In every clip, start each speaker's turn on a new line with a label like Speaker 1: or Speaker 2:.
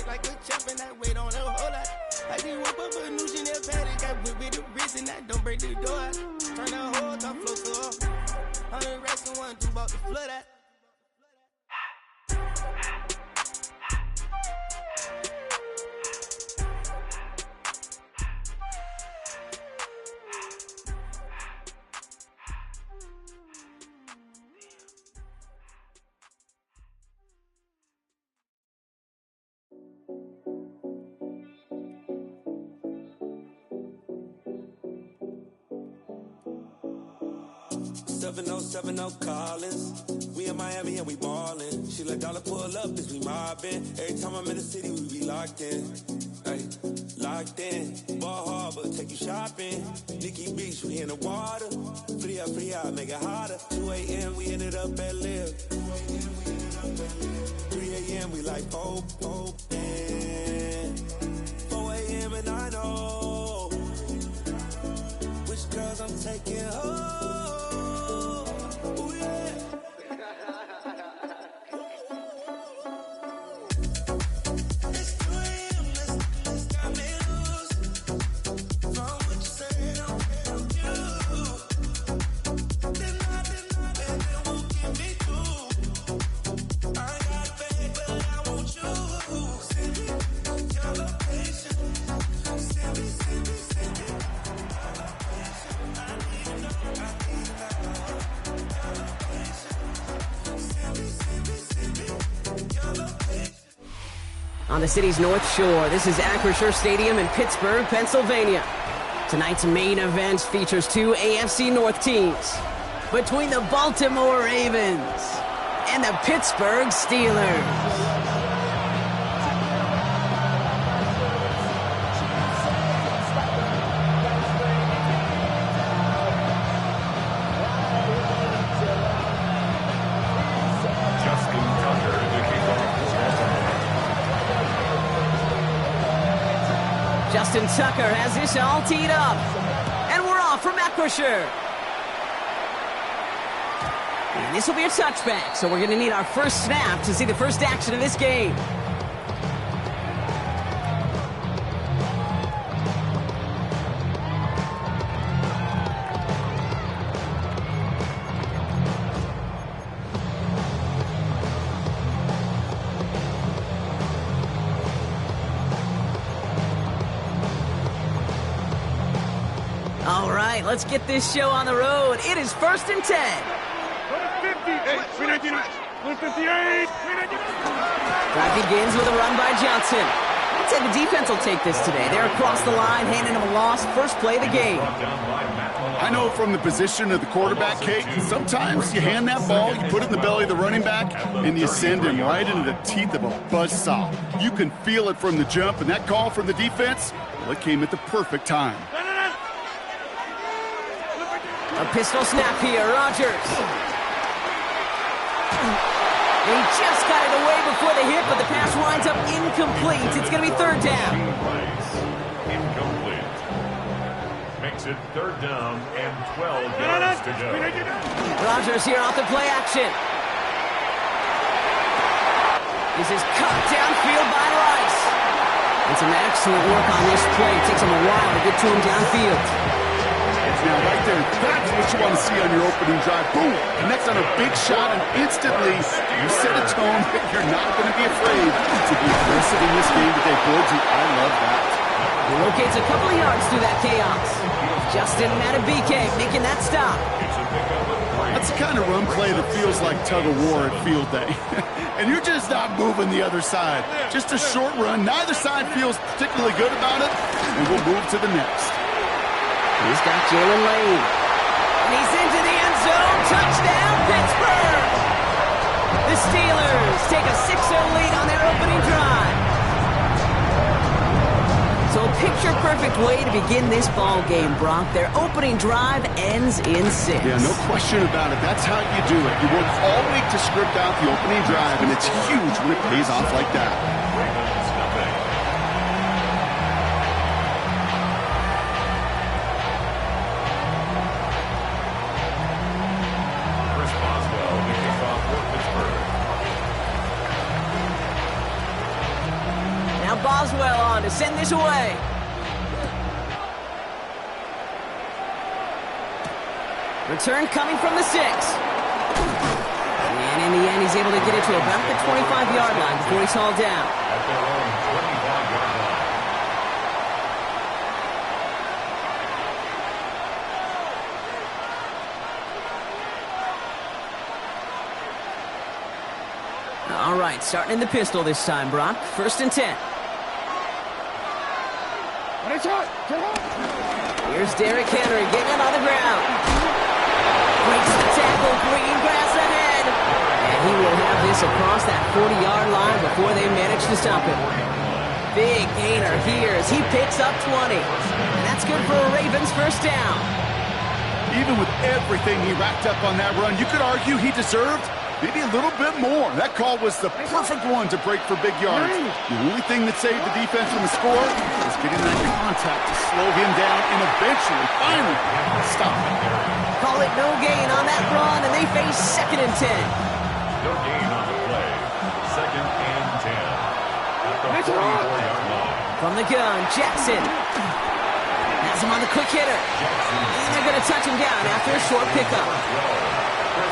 Speaker 1: Sit like a champ and I wait on a whole lot. I just whip up a new Chanel paddock. Got whip with the wrist and I don't break the door out. Turn the whole top floor to off. 100 racks and 1, 2 about to flood out.
Speaker 2: No Collins. We in Miami and we ballin'. She let dollar pull up as we mobbin'. Every time I'm in the city, we be locked in. Ay, locked in. Ball Harbor, take you shopping. Nikki Beach, we in the water. Free up, make it hotter. 2 a.m. we ended up at Live. 3 a.m. we like Pope. 4 a.m. and I know which girls I'm taking home.
Speaker 3: On the city's North Shore, this is Acrisure Stadium in Pittsburgh, Pennsylvania. Tonight's main event features 2 AFC North teams between the Baltimore Ravens and the Pittsburgh Steelers. Justin Tucker has this all teed up. And we're off from Acrisure. And this will be a touchback, so we're going to need our first snap to see the first action of this game. All right, let's get this show on the road. It is 1st and 10.
Speaker 4: 158.
Speaker 3: Drive begins with a run by Johnson. I'd say the defense will take this today. They're across the line, handing them a loss. First play of the game.
Speaker 4: I know from the position of the quarterback, Kate, sometimes you hand that ball, you put it in the belly of the running back, and you send him right into the teeth of a buzzsaw. You can feel it from the jump, and that call from the defense, well, it came at the perfect time.
Speaker 3: A pistol snap here, Rodgers. He just got it away before the hit, but the pass winds up incomplete. It's going to be 3rd down.
Speaker 5: Incomplete. Makes it 3rd down and 12 yards to go.
Speaker 3: Rodgers here off the play action. This is cut downfield by Rice. And some excellent work on this play. It takes him a while to get to him downfield.
Speaker 4: Now, right there, that's what you want to see on your opening drive. Boom! Connect on a big shot, and instantly you set a tone that you're not going to be afraid to be aggressive in this game today. Boys, I love that.
Speaker 3: He locates a couple of yards through that chaos. Justin Matabike making that stop.
Speaker 4: That's the kind of run play that feels like tug-of-war at field day. And you're just not moving the other side. Just a short run. Neither side feels particularly good about it, and we'll move to the next.
Speaker 3: He's got Jalen Lane. And he's into the end zone. Touchdown, Pittsburgh! The Steelers take a 6-0 lead on their opening drive. So a picture-perfect way to begin this ball game, Brock. Their opening drive ends in 6.
Speaker 4: Yeah, no question about it. That's how you do it. You work all week to script out the opening drive, and it's huge when it pays off like that.
Speaker 3: Boswell on to send this away. Return coming from the 6. And in the end, he's able to get it to about the 25-yard line before he's hauled down.
Speaker 5: At their own 25-yard line.
Speaker 3: All right, starting in the pistol this time, Brock. 1st and 10. Here's Derrick Henry getting it on the ground. Breaks the tackle, Green grass ahead. And he will have this across that 40-yard line before they manage to stop him. Big gainer here as he picks up 20. And that's good for a Ravens 1st down.
Speaker 4: Even with everything he racked up on that run, you could argue he deserved maybe a little bit more. That call was the perfect one to break for big yards. The only thing that saved the defense from the score was getting that contact to slow him down and eventually, finally, stop him.
Speaker 3: Call it no gain on that run, and they face 2nd and 10.
Speaker 5: No gain on the play. 2nd and 10. At the 44-yard line.
Speaker 3: From the gun, Jackson. Has him on the quick hitter. And they're going to touch him down after a short pickup.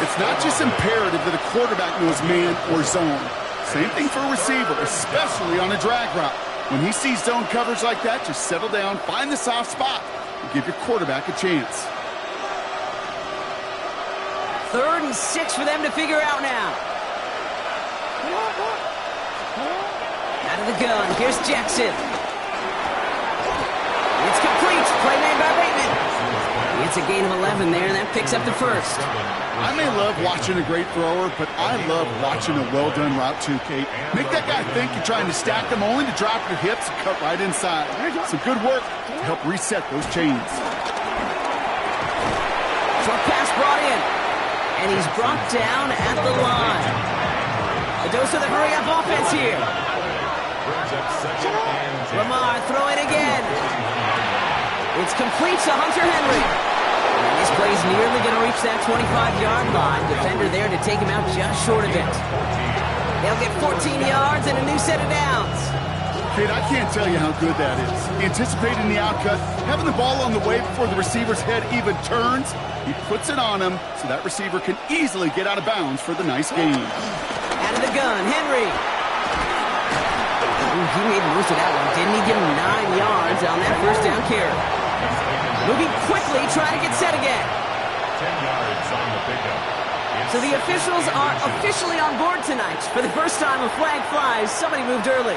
Speaker 4: It's not just imperative that a quarterback knows man or zone. Same thing for a receiver, especially on a drag route. When he sees zone coverage like that, just settle down, find the soft spot, and give your quarterback a chance.
Speaker 3: 3rd and 6 for them to figure out now. Out of the gun, here's Jackson. It's complete, play made by Bateman. It's a gain of 11 there, and that picks up the 1st.
Speaker 4: I may love watching a great thrower, but I love watching a well-done route too, Kate. Make that guy think you're trying to stack them only to drop your hips and cut right inside. Some good work to help reset those chains.
Speaker 3: Short pass brought in, and he's brought down at the line. A dose of the hurry-up offense here. Lamar throwing again. It's complete to Hunter Henry. And this play's nearly going to reach that 25-yard line. Defender there to take him out just short of it. They'll get 14 yards and a new set of downs.
Speaker 4: Kid, I can't tell you how good that is. Anticipating the outcut, having the ball on the way before the receiver's head even turns. He puts it on him so that receiver can easily get out of bounds for the nice gain.
Speaker 3: Out of the gun, Henry. Ooh, he made the most of that one. Didn't he give him 9 yards on that 1st down carry? Moving quickly, trying to get set again.
Speaker 5: 10 yards on the pickup.
Speaker 3: So the officials are officially on board tonight. For the first time, a flag flies. Somebody moved early.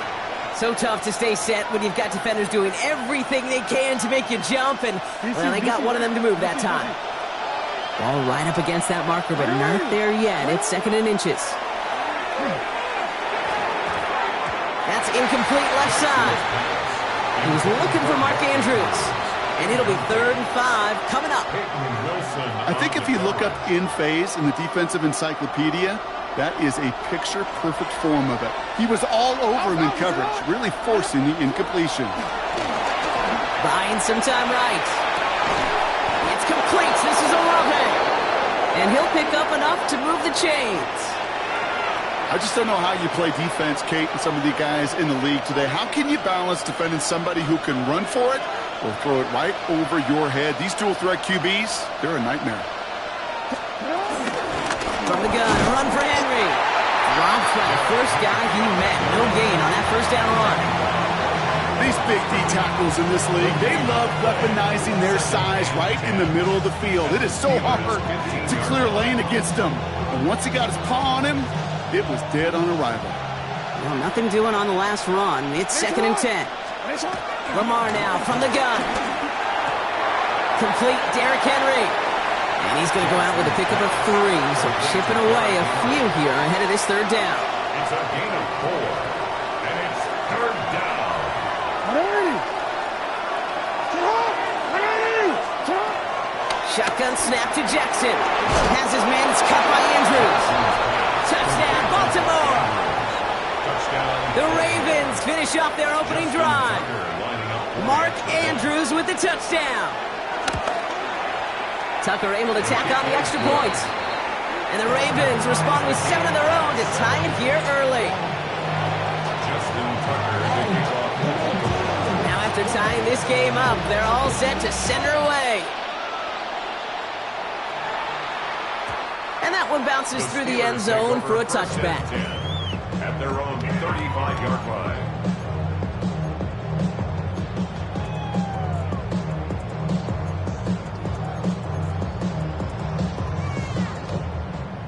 Speaker 3: So tough to stay set when you've got defenders doing everything they can to make you jump, and, well, they got one of them to move that time. Ball right up against that marker, but not there yet. It's 2nd and inches. That's incomplete left side. He was looking for Mark Andrews. And it'll be 3rd and 5 coming up.
Speaker 4: I think if you look up in phase in the defensive encyclopedia, that is a picture-perfect form of it. He was all over him in coverage, really forcing the incompletion.
Speaker 3: Buying some time right. It's complete. This is Olave. And he'll pick up enough to move the chains.
Speaker 4: I just don't know how you play defense, Kate, and some of the guys in the league today. How can you balance defending somebody who can run for it or throw it right over your head? These dual-threat QBs, they're a nightmare.
Speaker 3: From the gun, run for Henry. Dropped by the first guy he met. No gain on that 1st down run.
Speaker 4: These big D tackles in this league, they love weaponizing their size right in the middle of the field. It is so hard to clear lane against them. And once he got his paw on him, it was dead on arrival.
Speaker 3: Well, nothing doing on the last run. It's 2nd and 10. Lamar now from the gun. Complete, Derrick Henry. And he's going to go out with a pickup of 3. So chipping away a few here ahead of this 3rd down.
Speaker 5: It's a gain of 4. And it's 3rd down.
Speaker 3: Shotgun snap to Jackson. Has his man. It's cut by Andrews. Touchdown, Baltimore.
Speaker 5: Touchdown.
Speaker 3: The Ravens finish off their opening drive. Mark Andrews with the touchdown. Tucker able to tack on the extra point. And the Ravens respond with 7 of their own to tie it here early.
Speaker 5: Justin Tucker, the kickoff
Speaker 3: this game up. They're all set to center away. And that one bounces through the end zone for a touchback.
Speaker 5: At their own 35-yard line.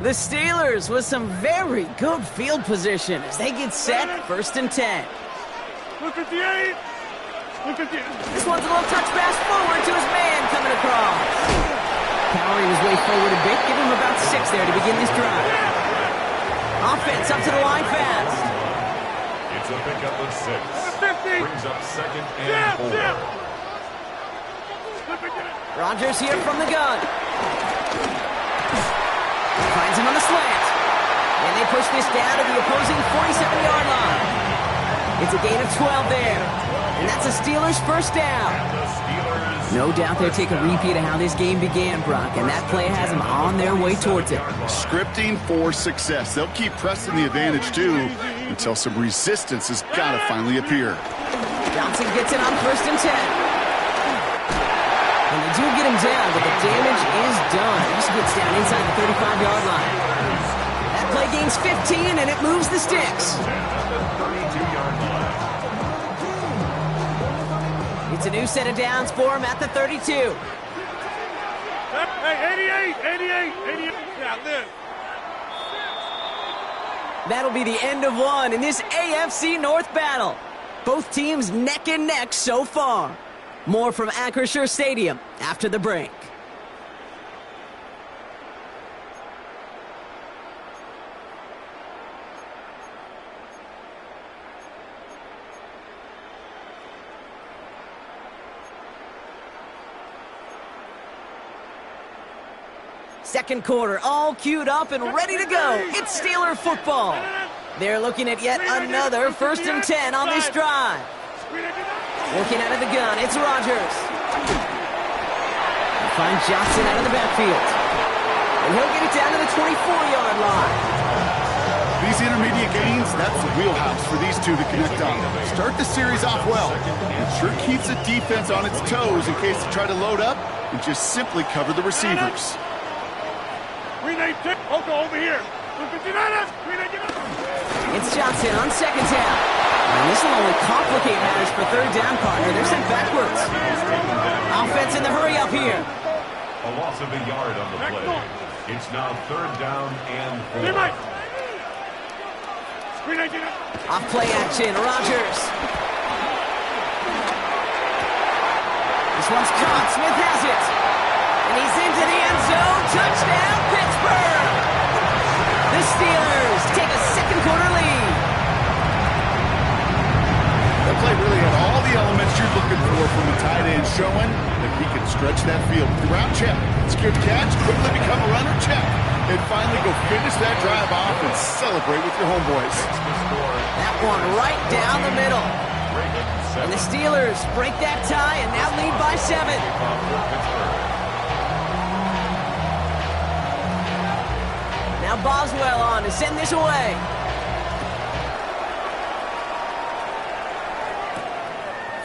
Speaker 3: The Steelers with some very good field position as they get set, 1st and 10.
Speaker 6: 58.
Speaker 3: This one's a little touch pass forward to his man coming across. Powering his way forward a bit, give him about 6 there to begin this drive. Offense up to the line fast.
Speaker 5: It's a pickup of 6. Brings up 2nd and 4.
Speaker 3: Rodgers here from the gun. Finds him on the slant. And they push this down to the opposing 47-yard line. It's a gain of 12 there. And that's a Steelers first down. No doubt they'll take a repeat of how this game began, Brock, and that play has them on their way towards it.
Speaker 4: Scripting for success. They'll keep pressing the advantage, too, until some resistance has got to finally appear.
Speaker 3: Johnson gets it on 1st and 10. And they do get him down, but the damage is done. He just gets down inside the 35-yard line. That play gains 15, and it moves the sticks. It's a new set of downs for him at the 32.
Speaker 6: Hey, 88. Yeah, live.
Speaker 3: That'll be the end of one in this AFC North battle. Both teams neck and neck so far. More from Acrisure Stadium after the break. Second quarter, all queued up and ready to go. It's Steeler football. They're looking at yet another 1st and 10 on this drive. Working out of the gun, it's Rodgers. Find Johnson out of the backfield. And he'll get it down to the 24-yard line.
Speaker 4: These intermediate gains, that's the wheelhouse for these two to connect on. Start the series off well. It sure keeps the defense on its toes in case they try to load up and just simply cover the receivers.
Speaker 6: Over here.
Speaker 3: It's Johnson on 2nd down. And this will only complicate matters for 3rd down, partner. They're sent backwards. Offense in the hurry up here.
Speaker 5: A loss of a yard on the play. It's now 3rd down and 4.
Speaker 3: Off play action, Rodgers. This one's caught. Smith has it. And he's into the end zone. Touchdown, Pittsburgh! The Steelers take a second quarter lead.
Speaker 4: The play really had all the elements you're looking for from a tight end, showing that he can stretch that field. The route check, secure the catch, quickly become a runner, check. And finally go finish that drive off and celebrate with your homeboys.
Speaker 3: That one right down the middle. And the Steelers break that tie and now lead by 7. Now Boswell on to send this away.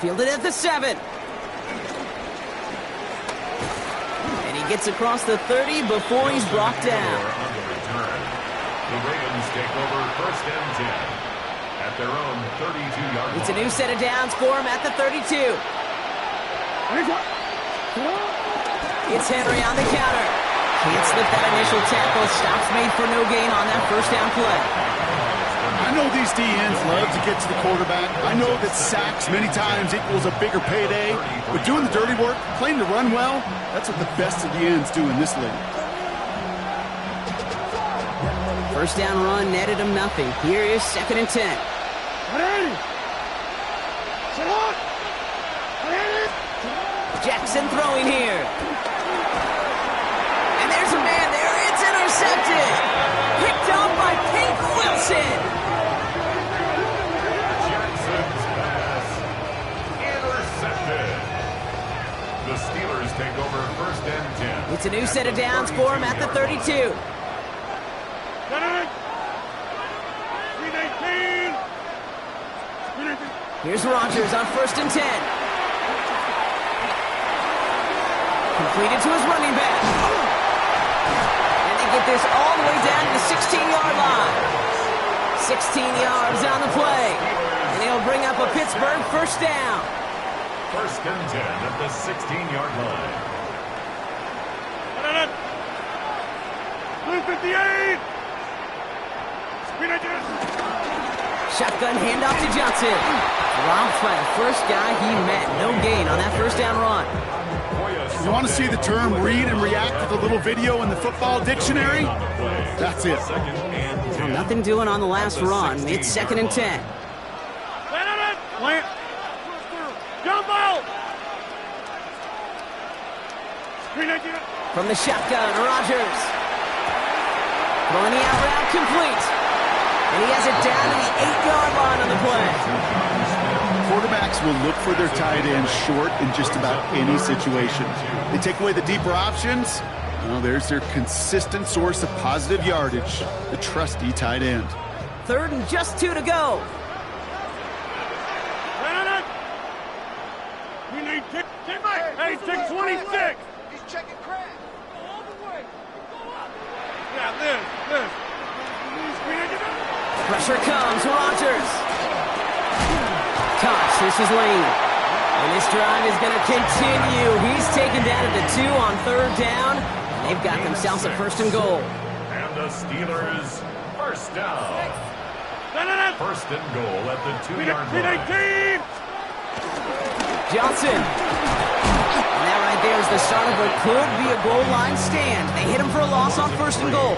Speaker 3: Fielded at the 7. And he gets across the 30 before he's brought down.
Speaker 5: The Ravens take over 1st and 10 at their own 32-yard line.
Speaker 3: It's a new set of downs for him at the 32. It's Henry on the counter. Can't slip that initial tackle. Stops made for no gain on that 1st down play.
Speaker 4: I know these DNs love to get to the quarterback. I know that sacks many times equals a bigger payday. But doing the dirty work, playing to run well, that's what the best of the ends do in this league.
Speaker 3: 1st down run netted him nothing. Here is 2nd and 10. Jackson throwing here. And there's a man there. It's intercepted. Picked up by Pete Wilson.
Speaker 5: Jackson's pass intercepted. The Steelers take over 1st and 10.
Speaker 3: It's a new set of downs for him at the 32.
Speaker 6: $319.
Speaker 3: Here's Rodgers on 1st and 10. Completed to his running back. And they get this all the way down to the 16-yard line. 16 yards on the play. And he'll bring up a Pittsburgh first down.
Speaker 5: First and 10 at the 16-yard line.
Speaker 6: Blue 58.
Speaker 3: Shotgun handoff to Johnson. Dropped by the first guy he met. No gain on that first down run.
Speaker 4: You want to see the term read and react with a little video in the football dictionary? That's it.
Speaker 3: Well, nothing doing on the last run. It's second and 10.
Speaker 6: Plant. Jump out.
Speaker 3: From the shotgun, Rodgers. Throwing the out route complete. And he has it down to the 8-yard line on the play.
Speaker 4: Quarterbacks will look for their tight end short in just about any situation. They take away the deeper options. Well, there's their consistent source of positive yardage, the trusty tight end.
Speaker 3: Third and just 2 to go.
Speaker 6: We need hey, 626.
Speaker 7: He's checking crack.
Speaker 6: All the way. Yeah, this.
Speaker 3: Pressure comes, Rodgers. Toss, this is Lane. And this drive is going to continue. He's taken down at the 2 on third down. And they've got themselves a first and goal.
Speaker 5: And the Steelers first down. First and goal at the 2-yard line.
Speaker 3: Johnson. And that right there is the start of what could be a goal line stand. They hit him for a loss on first and goal.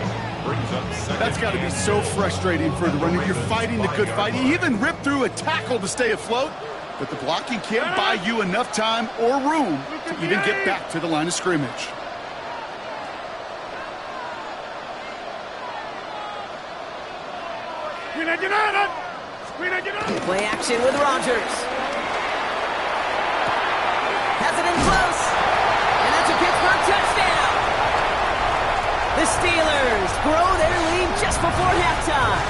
Speaker 4: That's got to be so frustrating for the runner. You're fighting the good fight. You even rip through a tackle to stay afloat, but the blocking can't buy you enough time or room to even get back to the line of scrimmage.
Speaker 3: Play action with Rodgers. Has it in close. And that's a Pittsburgh touchdown. The Steelers grow their lead just before halftime.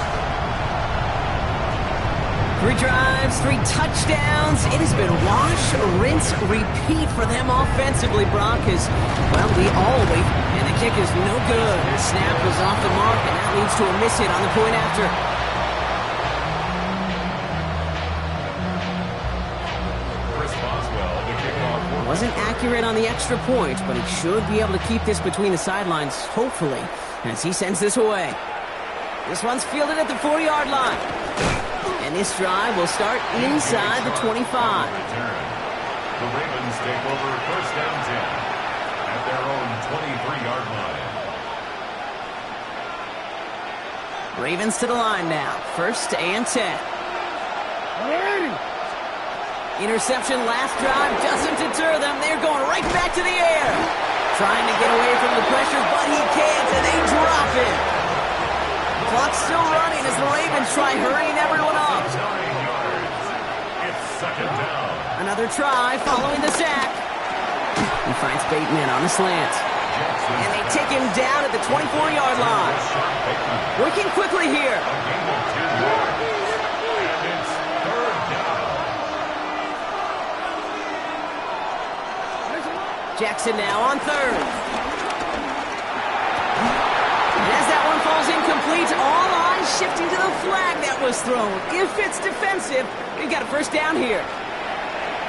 Speaker 3: 3 drives, 3 touchdowns. It has been wash, rinse, repeat for them offensively, Brock, because, well, we all wait, and the kick is no good. The snap was off the mark, and that leads to a miss hit on the point after. Wasn't accurate on the extra point, but he should be able to keep this between the sidelines, hopefully, as he sends this away. This one's fielded at the 4-yard line. And this drive will start inside the 25.
Speaker 5: The Ravens take over first down 10 at their own 23-yard line.
Speaker 3: Ravens to the line now. First and 10. Interception last drive doesn't deter them. They're going right back to the air. Trying to get away from the pressure, but he can't, and they drop it. Clock's still running as the Ravens try hurrying everyone up.
Speaker 5: It's second down.
Speaker 3: Another try following the sack. He finds Bateman on the slant. And they take him down at the 24-yard line. Working quickly here. Jackson now on third. And as that one falls incomplete, all eyes shifting to the flag that was thrown. If it's defensive, we've got a first down here.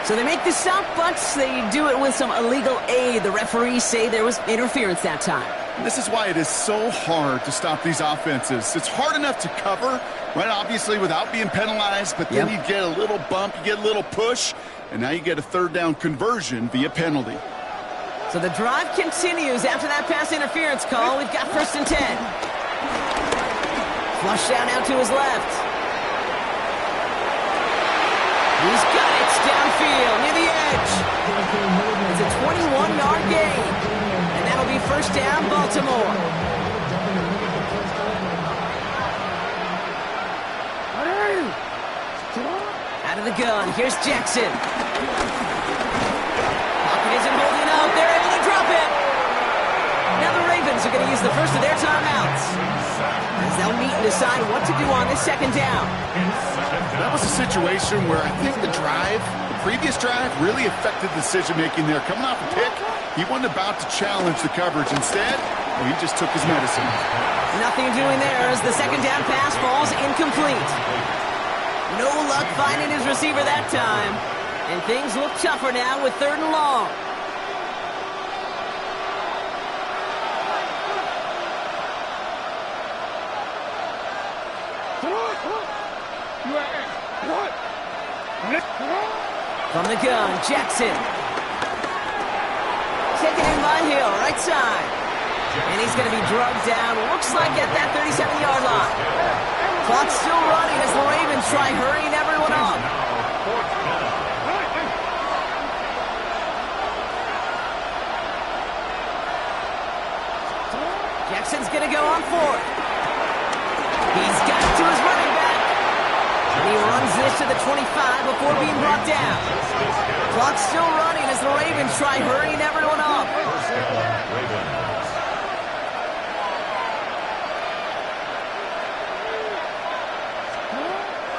Speaker 3: So they make the stop, but they do it with some illegal aid. The referees say there was interference that time.
Speaker 4: This is why it is so hard to stop these offenses. It's hard enough to cover, right, obviously, without being penalized, but then you get a little bump, you get a little push, and now you get a third down conversion via penalty.
Speaker 3: So the drive continues after that pass interference call. We've got first and 10. Flush down out to his left. He's got it downfield near the edge. It's a 21-yard gain. And that'll be first down, Baltimore. Out of the gun. Here's Jackson. Pocket isn't holding up. They're able to drop it. Now the Ravens are going to use the first of their timeouts, as they'll meet and decide what to do on this second down.
Speaker 4: That was a situation where I think the previous drive, really affected decision-making there. Coming off a pick, He wasn't about to challenge the coverage. Instead, well, he just took his medicine.
Speaker 3: Nothing doing there as the second down pass falls incomplete. No luck finding his receiver that time. And things look tougher now with 3rd and long. From the gun, Jackson. Taken in by Hill, right side. And he's going to be drugged down, looks like at that 37-yard line. Clock's still running as the Ravens try hurrying everyone up. Jackson's going to go on 4th. He's got it to his running back. And he runs this to the 25 before being brought down. Clock's still running as the Ravens try hurrying everyone up.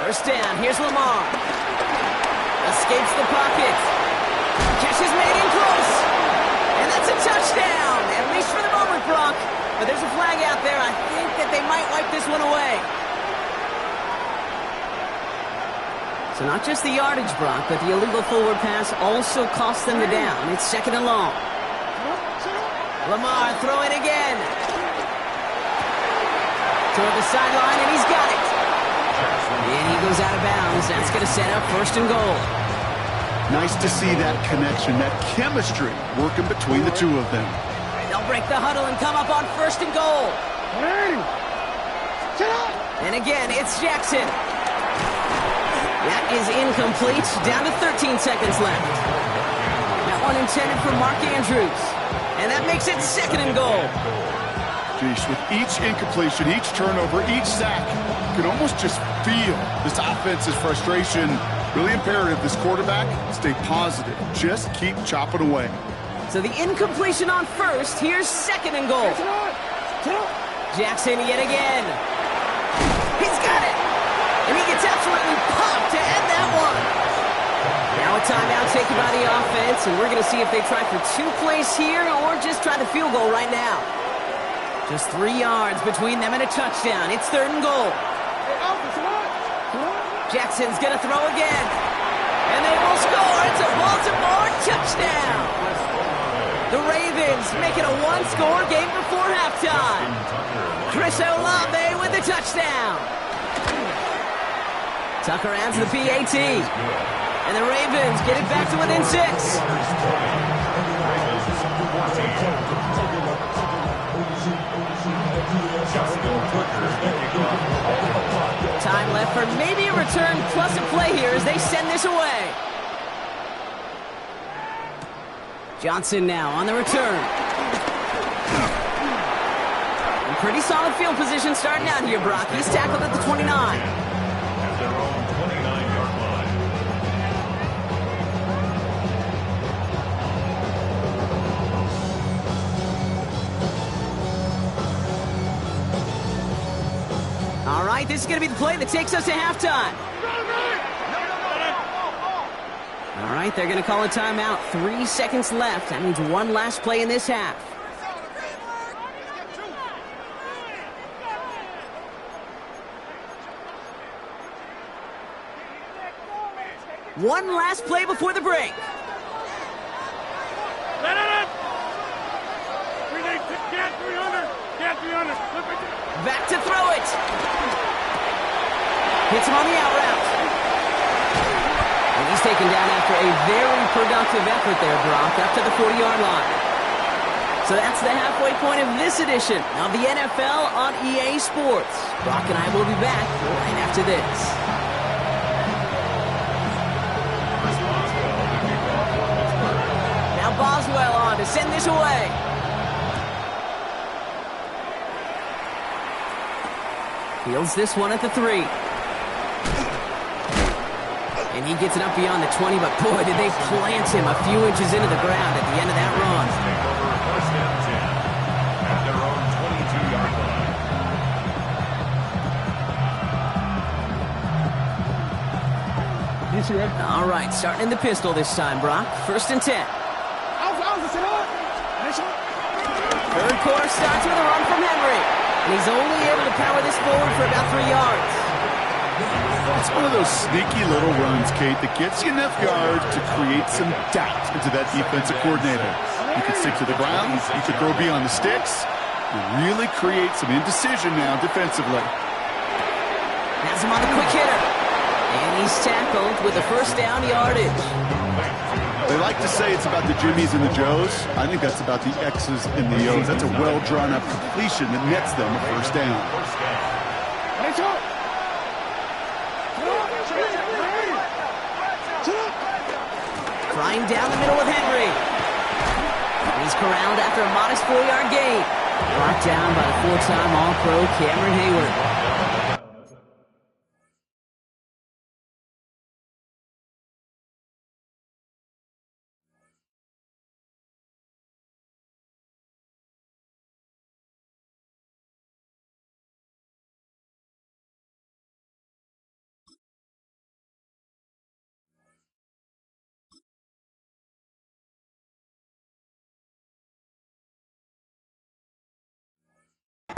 Speaker 3: First down, here's Lamar. Escapes the pocket. Catch is made in close. And that's a touchdown, at least for the moment, Brock. But there's a flag out there. I think that they might wipe this one away. So not just the yardage, Brock, but the illegal forward pass also cost them the down. It's 2nd and long. Lamar throwing again. Toward the sideline, and he's got it. And he goes out of bounds. That's going to set up 1st and goal.
Speaker 4: Nice to see that connection, that chemistry working between the two of them.
Speaker 3: They'll break the huddle and come up on 1st and goal. And again, it's Jackson. That is incomplete. Down to 13 seconds left. That one intended for Mark Andrews. And that makes it 2nd and goal.
Speaker 4: Jeez, with each incompletion, each turnover, each sack, you can almost just feel this offense's frustration. Really imperative this quarterback stay positive. Just keep chopping away.
Speaker 3: So the incompletion on 1st. Here's 2nd and goal. Jackson yet again. He's got it. And he gets absolutely popped to end that one. Now a timeout taken by the offense, and we're going to see if they try for 2 plays here or just try the field goal right now. Just 3 yards between them and a touchdown. It's 3rd and goal. Jackson's going to throw again. And they will score. It's a Baltimore touchdown. The Ravens make it a 1-score game before halftime. Chris Olave with the touchdown. Tucker adds the PAT. And the Ravens get it back to within 6. Time left for maybe a return plus a play here as they send this away. Johnson now on the return. And pretty solid field position starting out here, Brock. He's tackled at the 29.
Speaker 5: At their own 29-yard line.
Speaker 3: All right, this is going to be the play that takes us to halftime. All right, they're going to call a timeout. 3 seconds left. That means one last play in this half. One last play before the break. Back to throw it. Hits him on the out route. And he's taken down after a very productive effort there, Brock, up to the 40-yard line. So that's the halfway point of this edition of the NFL on EA Sports. Brock and I will be back right after this. Now Boswell on to send this away. Fields this one at the 3. And he gets it up beyond the 20, but boy, did they plant him a few inches into the ground at the end of that run.
Speaker 5: First and 10 at their own 22-yard line.
Speaker 3: All right, starting in the pistol this time, Brock. 1st and 10. Third quarter starts with a run from Henry. And he's only able to power this forward for about 3 yards.
Speaker 4: It's one of those sneaky little runs, Kate, that gets you enough yards to create some doubt into that defensive coordinator. You can stick to the ground, you can throw beyond the sticks, you really create some indecision now defensively.
Speaker 3: Has him on the quick hitter. And he's tackled with a first down yardage.
Speaker 4: They like to say it's about the Jimmies and the Joes. I think that's about the X's and the O's. That's a well-drawn-up completion that nets them a first down.
Speaker 3: Flying down the middle with Henry. He's corralled after a modest 4-yard gain. Brought down by the 4-time All-Pro Cameron Hayward.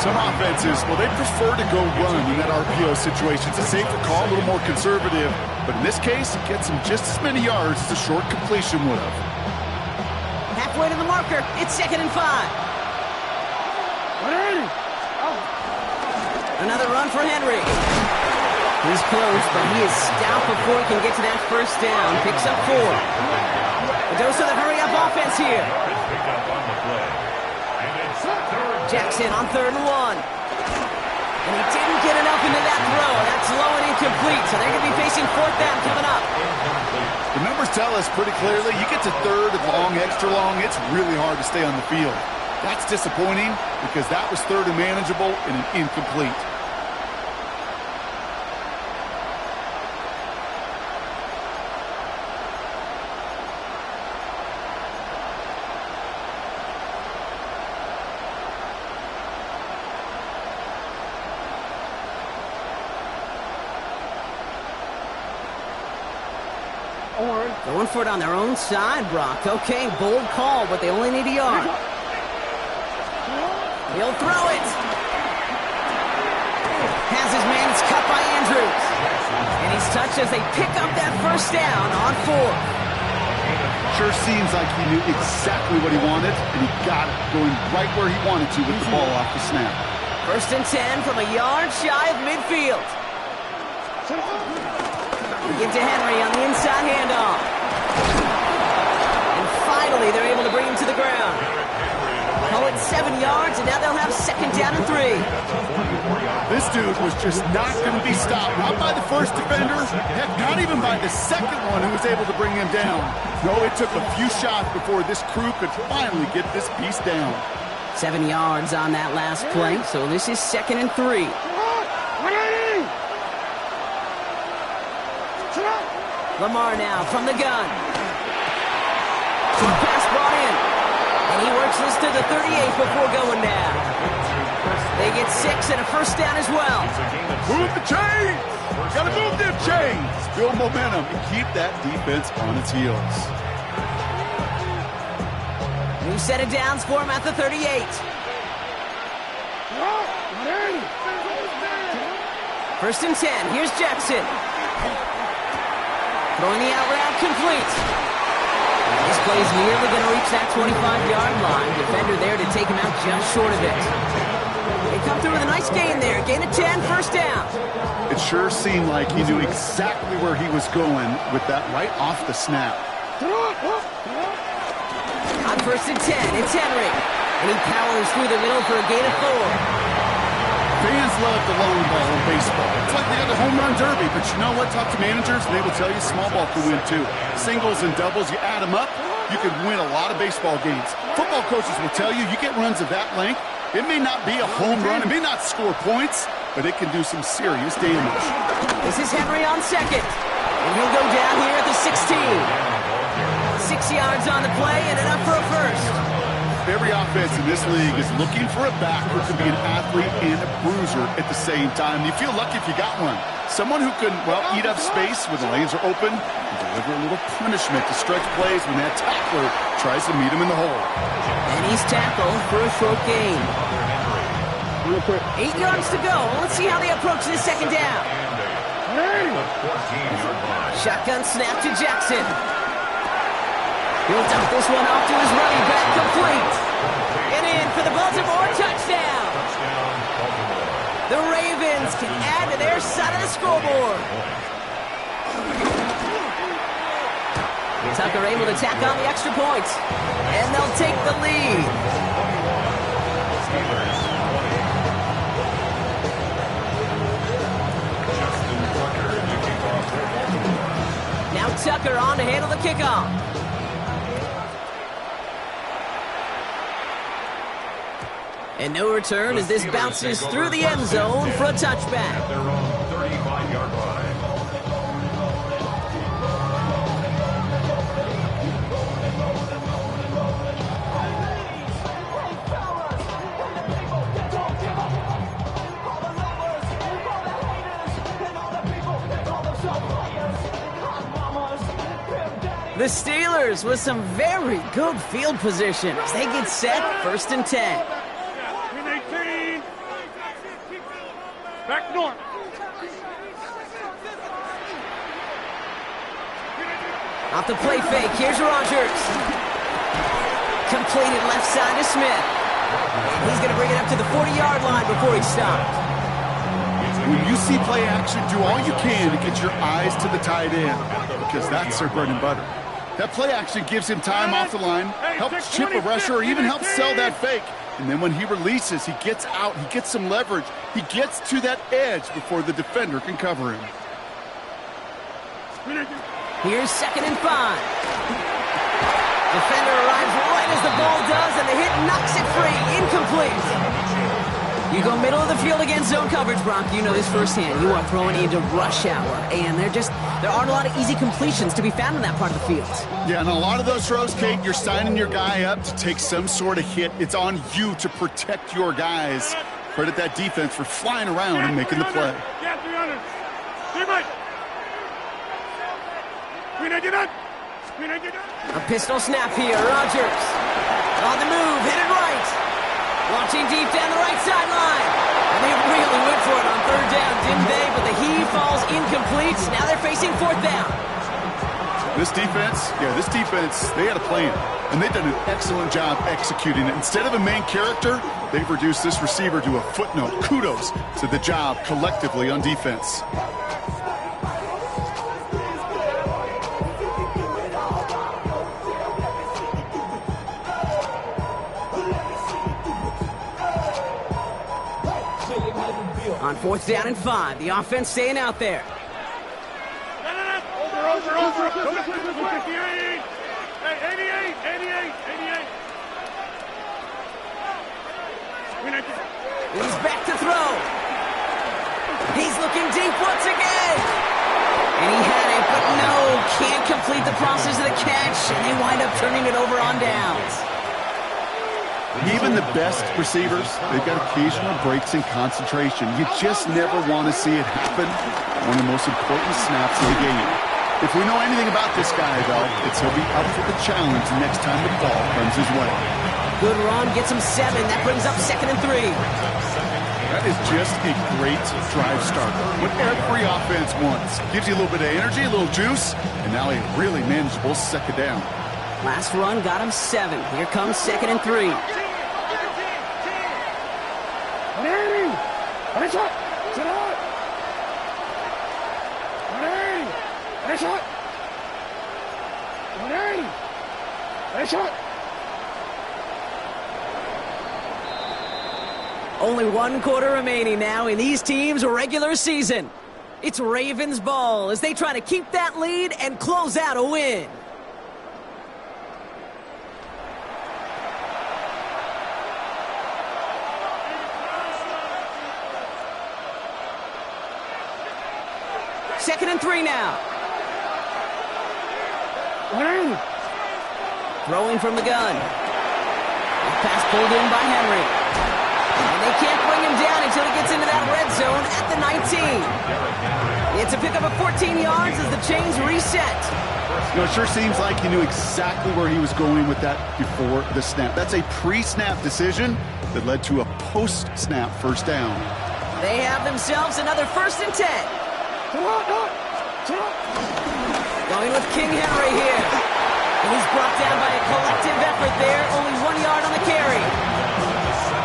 Speaker 4: Some offenses, well, they prefer to go run in that RPO situation. It's a safer call, a little more conservative. But in this case, it gets him just as many yards as a short completion would have.
Speaker 3: Halfway to the marker, it's 2nd and 5. Another run for Henry. He's close, but he is stout before he can get to that first down. Picks up 4. A dose of the hurry-up offense here. Jackson on 3rd and 1. And he didn't get enough into that throw. That's low and incomplete, so they're going to be facing 4th down coming up.
Speaker 4: The numbers tell us pretty clearly, you get to 3rd and long, extra long, it's really hard to stay on the field. That's disappointing because that was 3rd and manageable and an incomplete.
Speaker 3: Going for it on their own side, Brock. Okay, bold call, but they only need a yard. He'll throw it. Has his man. It's cut by Andrews. And he's touched as they pick up that first down on 4th.
Speaker 4: Sure seems like he knew exactly what he wanted, and he got it going right where he wanted to with the ball off the snap.
Speaker 3: 1st and 10 from a yard shy of midfield. We get to Henry on the inside handoff. And finally, they're able to bring him to the ground. Call it 7 yards, and now they'll have 2nd down and 3.
Speaker 4: This dude was just not going to be stopped. Not by the first defender, heck, not even by the second one who was able to bring him down. No, it took a few shots before this crew could finally get this piece down.
Speaker 3: 7 yards on that last play, so this is 2nd and 3. Lamar now from the gun. Pass brought in. And he works this to the 38 before going down. They get 6 and a first down as well.
Speaker 4: Move the chains! Gotta move them chains! Build momentum and keep that defense on its heels.
Speaker 3: New set of downs for him at the 38. First and 10. Here's Jackson. Throwing the out route complete. This play's nearly going to reach that 25-yard line. Defender there to take him out just short of it. They come through with a nice gain there. Gain of 10, first down.
Speaker 4: It sure seemed like he knew exactly where he was going with that right off the snap.
Speaker 3: On 1st and 10, it's Henry. And he powers through the middle for a gain of 4.
Speaker 4: Fans love the long ball in baseball. It's like they got the home run derby, but you know what? Talk to managers, and they will tell you small ball can win too. Singles and doubles, you add them up, you can win a lot of baseball games. Football coaches will tell you, you get runs of that length, it may not be a home run, it may not score points, but it can do some serious damage.
Speaker 3: This is Henry on 2nd, and he'll go down here at the 16. 6 yards on the play and enough for a first.
Speaker 4: Every offense in this league is looking for a back who can be an athlete and a bruiser at the same time. You feel lucky if you got one. Someone who can, well, eat up space when the lanes are open and deliver a little punishment to stretch plays when that tackler tries to meet him in the hole.
Speaker 3: And he's tackled for a short gain. 8 yards to go. Let's see how they approach this second down. Shotgun snap to Jackson. He'll dump this one off to his running back, complete. And in for the Baltimore touchdown. The Ravens can add to their side of the scoreboard. Tucker able to tack on the extra points. And they'll take the lead. Now Tucker on to handle the kickoff. And no return as this bounces through the end zone for a touchback.
Speaker 5: At their own 35-yard line.
Speaker 3: The Steelers with some very good field position as they get set, 1st and 10.
Speaker 6: Back north.
Speaker 3: Off the play fake, here's Rodgers. Completed left side to Smith. He's going to bring it up to the 40-yard line before he stopped.
Speaker 4: When you see play action, do all you can to get your eyes to the tight end, because that's their bread and butter. That play action gives him time off the line, helps chip a rusher, or even helps sell that fake. And then when he releases, he gets out, he gets some leverage. He gets to that edge before the defender can cover him.
Speaker 3: Here's 2nd and 5. Defender arrives right as the ball does, and the hit knocks it free. Incomplete. You go middle of the field against zone coverage, Brock. You know this firsthand. You are throwing into rush hour, and there aren't a lot of easy completions to be found in that part of the field.
Speaker 4: Yeah, and a lot of those throws, Kate, you're signing your guy up to take some sort of hit. It's on you to protect your guys. Credit that defense for flying around and making the play.
Speaker 6: Yeah, 300. 300.
Speaker 3: A pistol snap here. Rodgers on the move, hit it right. Launching deep down the right sideline. And they really went for it on 3rd down, didn't they? But the heave falls incomplete. Now they're facing 4th down.
Speaker 4: This defense, they had a plan. And they've done an excellent job executing it. Instead of a main character, they've reduced this receiver to a footnote. Kudos to the job collectively on defense.
Speaker 3: On 4th down and 5, the offense staying out there.
Speaker 6: Over. 58. Hey, 88.
Speaker 3: He's back to throw. He's looking deep once again. And he had it, but no, can't complete the process of the catch, and they wind up turning it over on downs.
Speaker 4: Even the best receivers, they've got occasional breaks in concentration. You just never want to see it happen on the most important snaps of the game. If we know anything about this guy, though, it's he'll be up for the challenge next time the ball comes his way.
Speaker 3: Good run, gets him 7. That brings up 2nd and 3.
Speaker 4: That is just a great drive starter. What every offense wants. Gives you a little bit of energy, a little juice, and now a really manageable 2nd down.
Speaker 3: Last run got him 7. Here comes 2nd and 3. Only 1 quarter remaining now in these teams' regular season. It's Ravens ball as they try to keep that lead and close out a win. Second and 3 now. Throwing from the gun. pass pulled in by Henry. And they can't bring him down until he gets into that red zone at the 19. It's a pickup of 14 yards as the chains reset.
Speaker 4: You know, it sure seems like he knew exactly where he was going with that before the snap. That's a pre-snap decision that led to a post-snap first down.
Speaker 3: They have themselves another 1st and 10. Going with King Henry here. And he's brought down by a collective effort there. Only 1 yard on the carry.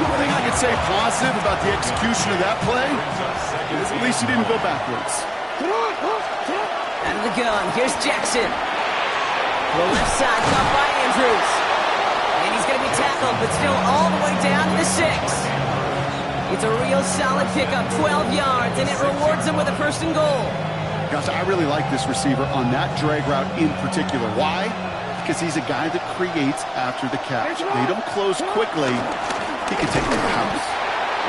Speaker 4: One thing I could say positive about the execution of that play is at least he didn't go backwards.
Speaker 3: Out of the gun, here's Jackson. The left side caught by Andrews. And he's going to be tackled, but still all the way down to the 6. It's a real solid pickup, 12 yards, and it rewards him with a 1st and goal.
Speaker 4: Gosh, I really like this receiver on that drag route in particular. Why? Because he's a guy that creates after the catch. They don't close quickly. He can take it to the house.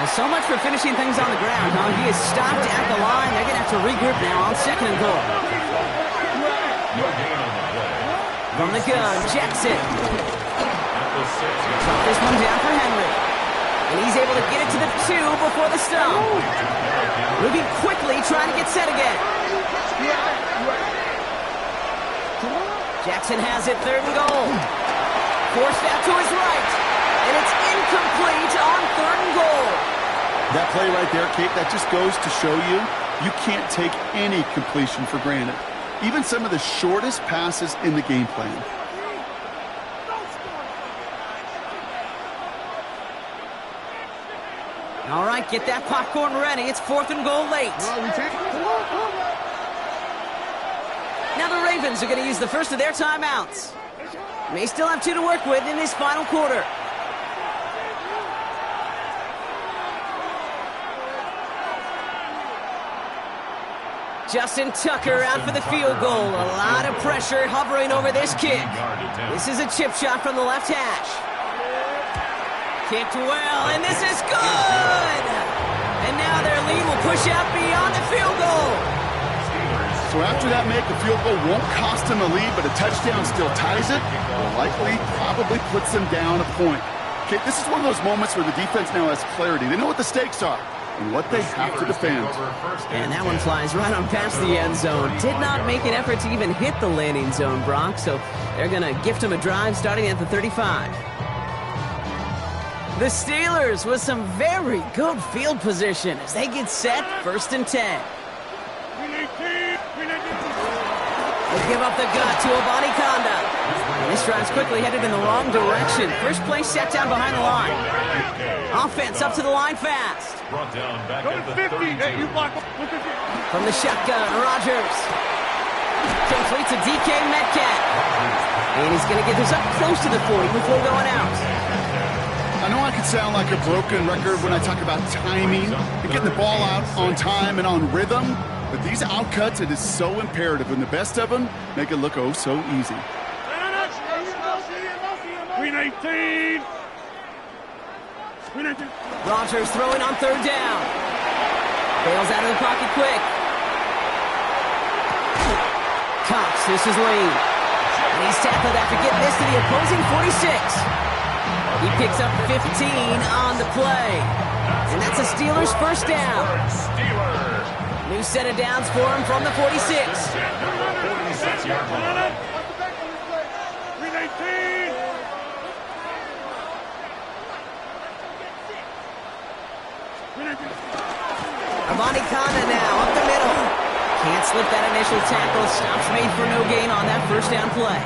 Speaker 3: Well, so much for finishing things on the ground, huh? He is stopped at the line. They're going to have to regroup now on 2nd and goal. From the gun, Jackson. Drop this one down for Henry. And he's able to get it to the 2 before the stop. Moving quickly, trying to get set again. Jackson has it, 3rd and goal. Forced out to his right. And it's incomplete on 3rd and goal.
Speaker 4: That play right there, Kate, that just goes to show you, you can't take any completion for granted. Even some of the shortest passes in the game plan.
Speaker 3: All right, get that popcorn ready. It's 4th and goal late. Now the Ravens are going to use the first of their timeouts. May still have 2 to work with in this final quarter. Justin Tucker out for the field goal. A lot of pressure hovering over this kick. This is a chip shot from the left hash. Kicked well, and this is good! And now their lead will push out beyond the field goal.
Speaker 4: So after that make, the field goal won't cost them a lead, but a touchdown still ties it. Will likely probably puts them down a point. Okay, this is one of those moments where the defense now has clarity. They know what the stakes are and what they have to defend.
Speaker 3: And that one flies right on past the end zone. Did not make an effort to even hit the landing zone, Brock, so they're going to gift him a drive starting at the 35. The Steelers with some very good field position as they get set, 1st and 10. They give up the gut to Obani Konda. This drive's quickly headed in the wrong direction. First play set down behind the line. Offense up to the line fast.
Speaker 5: Brought down back at the 32.
Speaker 3: From the shotgun, Rodgers. Complete to DK Metcalf. And he's going to get this up close to the 40 before going out.
Speaker 4: I know I could sound like a broken record when I talk about timing and getting the ball out on time and on rhythm, but these outcuts, it is so imperative, and the best of them make it look oh so easy.
Speaker 6: Green 18.
Speaker 3: Rodgers throwing on 3rd down. Bails out of the pocket quick. Cox, this is Lane. And he's tackled after getting this to the opposing 46. He picks up 15 on the play. And that's a Steelers 1st down. New set of downs for him from the 46.
Speaker 5: 46-yard line.
Speaker 6: Green 18.
Speaker 3: Obani Konda now up the middle. Can't slip that initial tackle. Stops made for no gain on that 1st down play.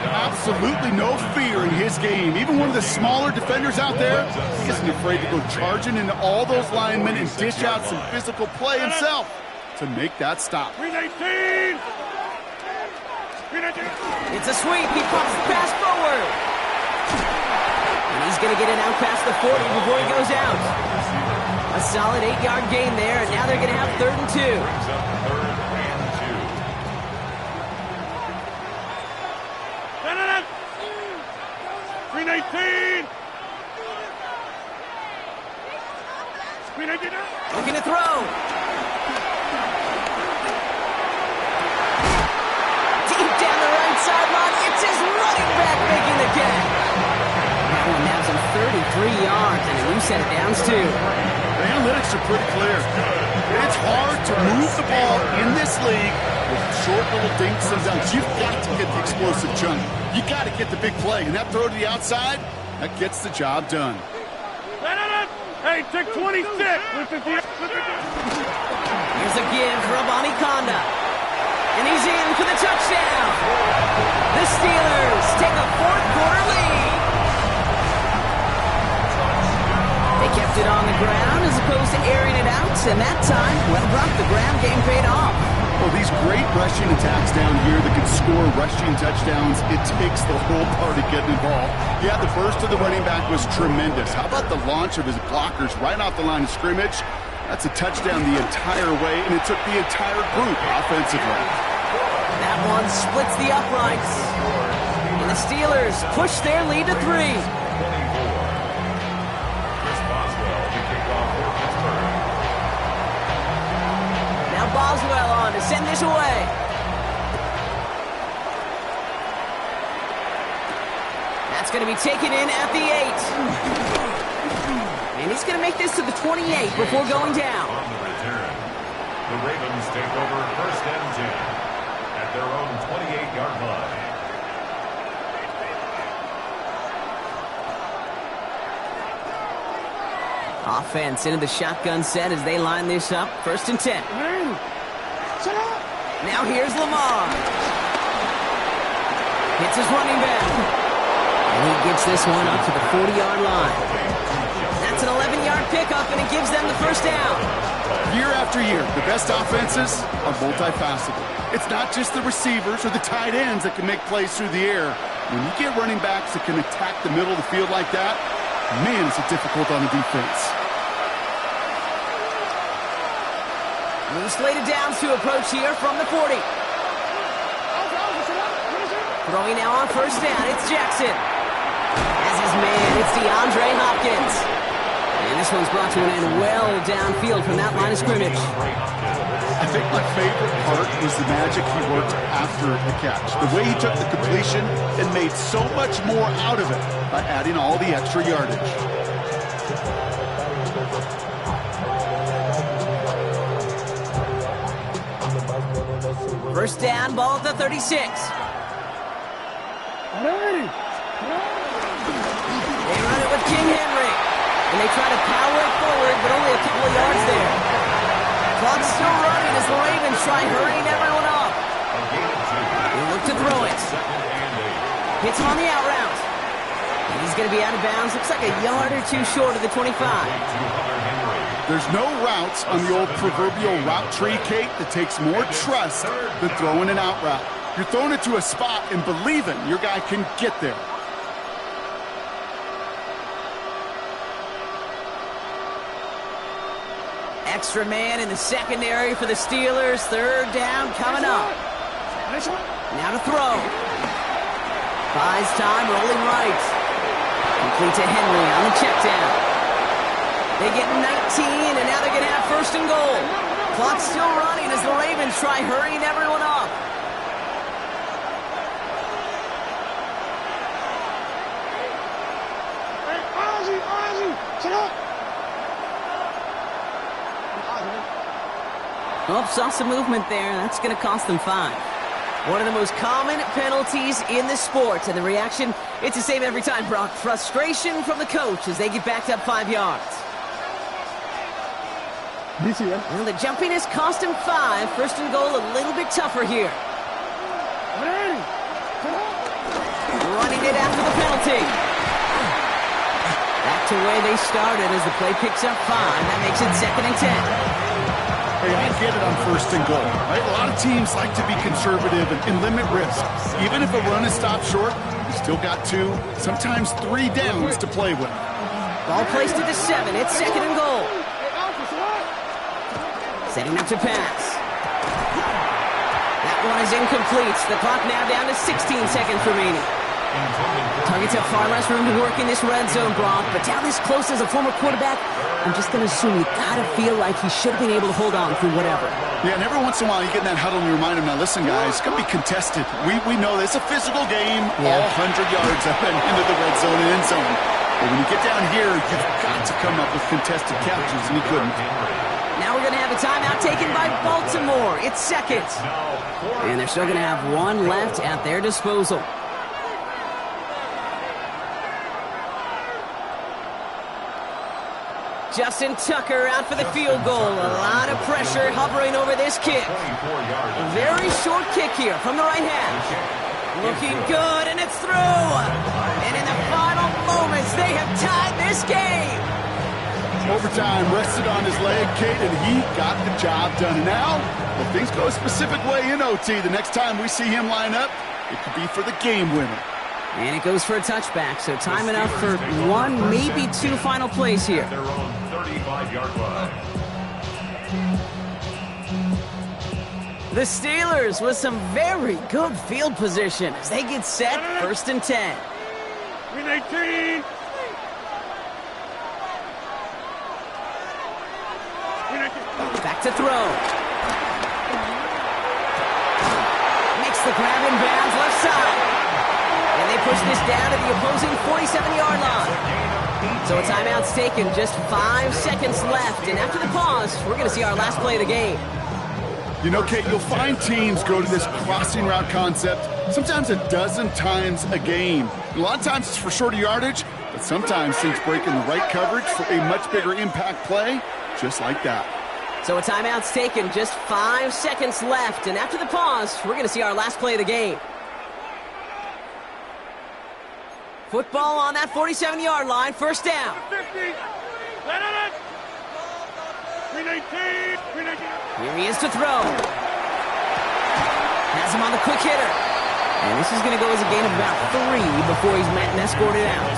Speaker 4: Absolutely no fear in his game. Even one of the smaller defenders out there, he isn't afraid to go charging into all those linemen and dish out some physical play himself to make that stop.
Speaker 6: Green 18.
Speaker 3: It's a sweep. He pops the pass forward. And he's going to get it out past the 40 before he goes out. A solid 8-yard gain there, and now they're going to have 3rd and 2.
Speaker 6: Green 18.
Speaker 3: Looking to throw. Deep down the right sideline. It's his running back making the catch. That one now set it downs 2.
Speaker 4: The analytics are pretty clear. It's hard to move the ball in this league with short little dinks and dunks. You've got to get the explosive chunk. You got to get the big play. And that throw to the outside, that gets the job done.
Speaker 6: Hey, take 26.
Speaker 3: Here's a give for Abani Konda. And he's in for the touchdown. The Steelers take a fourth-quarter lead. They kept it on the ground as opposed to airing it out, and that time, well, Brock, the ground game paid off.
Speaker 4: Well, these great rushing attacks down here that can score rushing touchdowns, it takes the whole party getting involved. Yeah, the burst of the running back was tremendous. How about the launch of his blockers right off the line of scrimmage? That's a touchdown the entire way, and it took the entire group offensively.
Speaker 3: That one splits the uprights. And the Steelers push their lead to 3. Now Boswell on to send this away. That's going to be taken in at the 8. And he's going to make this to the 28 before going down.
Speaker 5: On the return, the Ravens take over 1st and 10 at their own 28-yard line.
Speaker 3: Offense into the shotgun set as they line this up. 1st and 10. Now here's Lamar. Hits his running back. And he gets this one up to the 40-yard line. That's an 11-yard pickup, and it gives them the 1st down.
Speaker 4: Year after year, the best offenses are multifaceted. It's not just the receivers or the tight ends that can make plays through the air. When you get running backs that can attack the middle of the field like that, man, is it difficult on the defense.
Speaker 3: Loose slated downs to approach here from the 40. Throwing now on 1st down, it's Jackson. As his man, it's DeAndre Hopkins. And this one's brought to an end well downfield from that line of scrimmage.
Speaker 4: I think my favorite part was the magic he worked after the catch. The way he took the completion and made so much more out of it by adding all the extra yardage.
Speaker 3: 1st down, ball at the 36. They run it with King Henry. And they try to power it forward, but only a couple of yards there. Clock's still running as the Ravens try hurrying everyone up. They look to throw it. Hits him on the out route. And he's going to be out of bounds. Looks like a yard or 2 short of the 25.
Speaker 4: There's no routes on the old proverbial route tree, Kate, that takes more trust than throwing an out route. You're throwing it to a spot and believing your guy can get there.
Speaker 3: Extra man in the secondary for the Steelers. 3rd down coming up. Now to throw. Buys time, rolling right. Complete to Henry on the check down. They get 19, and now they're going to have 1st and goal. Clock's still running as the Ravens try hurrying everyone up. Oh, saw some movement there. That's going to cost them 5. One of the most common penalties in the sport. And the reaction, it's the same every time, Brock. Frustration from the coach as they get backed up 5 yards. Well, the jumpiness cost him 5. 1st and goal a little bit tougher here. Running it after the penalty. Back to where they started as the play picks up 5. That makes it 2nd and 10.
Speaker 4: Hey, I get it on 1st and goal, right? A lot of teams like to be conservative and limit risk. Even if a run is stopped short, you still got 2, sometimes 3 downs to play with.
Speaker 3: Ball placed at the 7. It's 2nd and goal. Setting up to pass. That one is incomplete. The clock now down to 16 seconds remaining. Targets have far less room to work in this red zone, Brock, but down this close as a former quarterback, I'm just going to assume you got to feel like he should have been able to hold on through whatever.
Speaker 4: Yeah, and every once in a while you get in that huddle and you remind him, now listen, guys, it's going to be contested. We know this. It's a physical game, all 100 yards up and into the red zone and end zone. But when you get down here, you've got to come up with contested catches, and he couldn't.
Speaker 3: Now we're going to have a timeout taken by Baltimore. It's seconds. And they're still going to have one left at their disposal. Justin Tucker out for the field goal. A lot of pressure hovering over this kick. A very short kick here from the right half. Looking good, and it's through. And in the final moments, they have tied this game.
Speaker 4: Overtime rested on his leg, Kate, and he got the job done. And now, if things go a specific way in OT, the next time we see him line up, it could be for the game winner.
Speaker 3: And it goes for a touchback, so time enough for one, maybe two final plays here.
Speaker 5: Their own 35-yard line.
Speaker 3: The Steelers with some very good field position as they get set, 1st and 10.
Speaker 6: Green 18.
Speaker 3: Back to throw. Makes the grab in bounds left side. And they push this down to the opposing 47-yard line. So a timeout's taken, just 5 seconds left. And after the pause, we're going to see our last play of the game.
Speaker 4: You know, Kate, you'll find teams go to this crossing route concept sometimes a dozen times a game. A lot of times it's for shorter yardage, but sometimes things break in the right coverage for a much bigger impact play, just like that.
Speaker 3: So a timeout's taken, just 5 seconds left. And after the pause, we're going to see our last play of the game. Football on that 47-yard line, 1st down.
Speaker 6: 50. Green 18.
Speaker 3: Here he is to throw. Has him on the quick hitter. And this is going to go as a gain of about 3 before he's met and escorted out.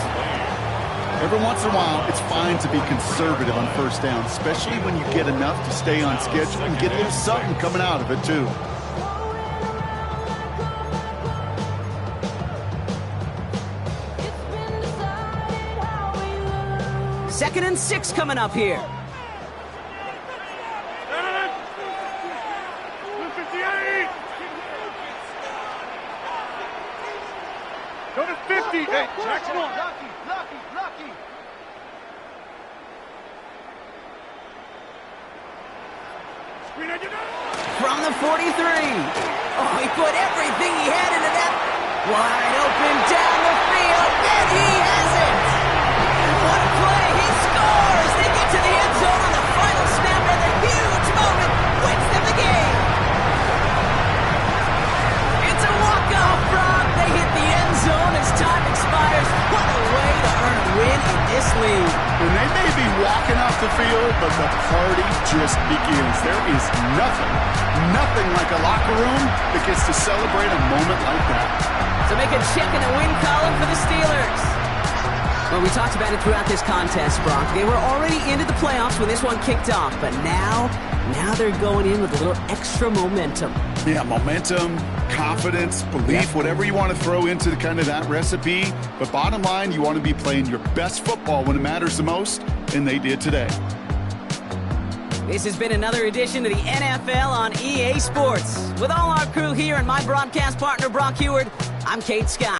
Speaker 4: Every once in a while, it's fine to be conservative on 1st down, especially when you get enough to stay on schedule and get a little something coming out of it, too.
Speaker 3: Second and 6 coming up here.
Speaker 6: 58. Go to 50. Hey, Jackson. Lucky.
Speaker 3: From the 43. Oh, he put everything he had into that. Wide open down the field, and he has it. What a play. He scores. They get to the end zone on the final snap, and the huge moment wins them the game. It's a walk-off, Brock. They hit the end zone as time expires. What a way to earn a win in this league.
Speaker 4: And they may be walking off the field, but the party just begins. There is nothing like a locker room that gets to celebrate a moment like that.
Speaker 3: So make a check in the win column for the Steelers. Well, we talked about it throughout this contest, Brock. They were already into the playoffs when this one kicked off, but now they're going in with a little extra momentum.
Speaker 4: Yeah, momentum, confidence, belief, whatever you want to throw into kind of that recipe. But bottom line, you want to be playing your best football when it matters the most, and they did today.
Speaker 3: This has been another edition of the NFL on EA Sports. With all our crew here and my broadcast partner, Brock Heward, I'm Kate Scott.